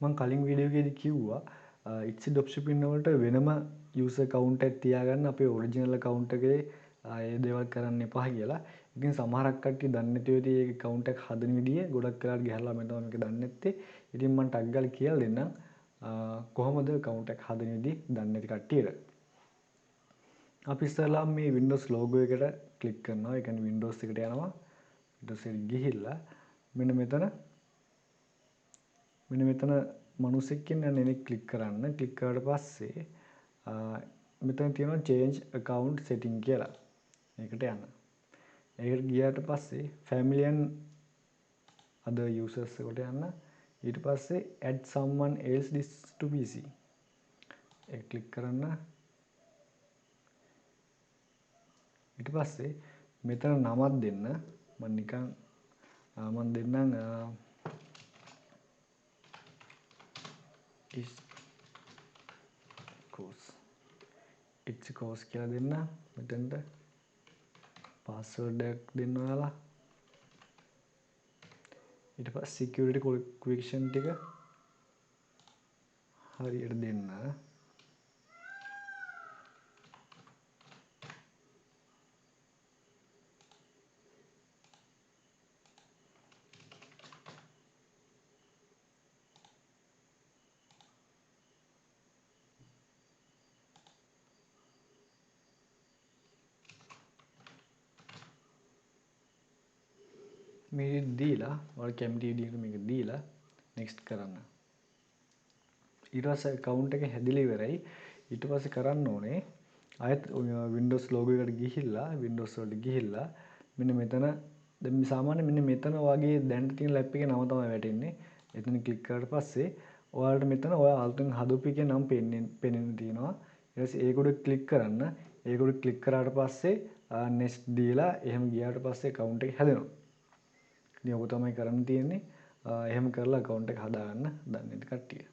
මම කලින් වීඩියෝ එකේදී කිව්වා it's dropshipping වලට වෙනම user account එකක් තියාගන්න අපේ original account එකේ ඒ දේවල් කරන්න එපා කියලා. ඉතින් සමහරක් කට්ටිය දන්නේ නැති වෙයි ඒ account එක හදන විදිය. ගොඩක් වෙලාවට ගිහලා මම තමයි මේක දන්නේ නැත්තේ. ඉතින් මම ටග් ගාලා කියලා දෙන්නම් කොහොමද account එක හදන විදිය දන්නේ නැති කට්ටියට. අපි ඉස්සෙල්ලාම මේ Windows logo එකට ක්ලික් කරනවා. ඒ කියන්නේ Windows එකට යනවා. Windows එකට ගිහිල්ලා මෙන්න මෙතන මිනිස්සෙක් ඉන්න නෙනෙක් ක්ලික් කරන්න. ක්ලික් කරාට පස්සේ මෙතන තියෙනවා change account setting කියලා. මේකට යන්න. ඒකට ගියාට පස්සේ family and other users එකට යන්න. ඊට පස්සේ add someone else this to PC. ඒක ක්ලික් කරන්න. ඊට පස්සේ මෙතන නමක් දෙන්න. මම නිකන් මම දෙන්නම් is course it's course කියලා දෙන්න. මෙතනට password එකක් දෙන්න ඔයාලා. ඊට පස්සේ security question ටික හරියට දෙන්න. මේක දීලා ඔයාලා කැමති විදිහට මේක දීලා next කරන්න. ඊට පස්සේ account එක හැදිලා ඉවරයි. ඊට පස්සේ කරන්න ඕනේ ආයෙත් Windows logo එකට ගිහිල්ලා Windows වලට ගිහිල්ලා මෙන්න මෙතන දැන් සාමාන්‍ය මෙන්න මෙතන වගේ දැන් තියෙන ලැප් එකේ නම තමයි වැටෙන්නේ. එතන ක්ලික් කරාට පස්සේ ඔයාලට මෙතන ඔයා අලුතෙන් හදපු එකේ නම පෙන්වෙන්න තියෙනවා. ඊට පස්සේ ඒක උඩ ක්ලික් කරන්න. ඒක උඩ ක්ලික් කරාට පස්සේ next දීලා එහෙම ගියාට පස්සේ account එක හැදෙනවා. ඉතින් ඔක තමයි කරන්න තියෙන්නේ. එහෙම කරලා account එක හදාගන්න දන්නේ නැති කට්ටිය.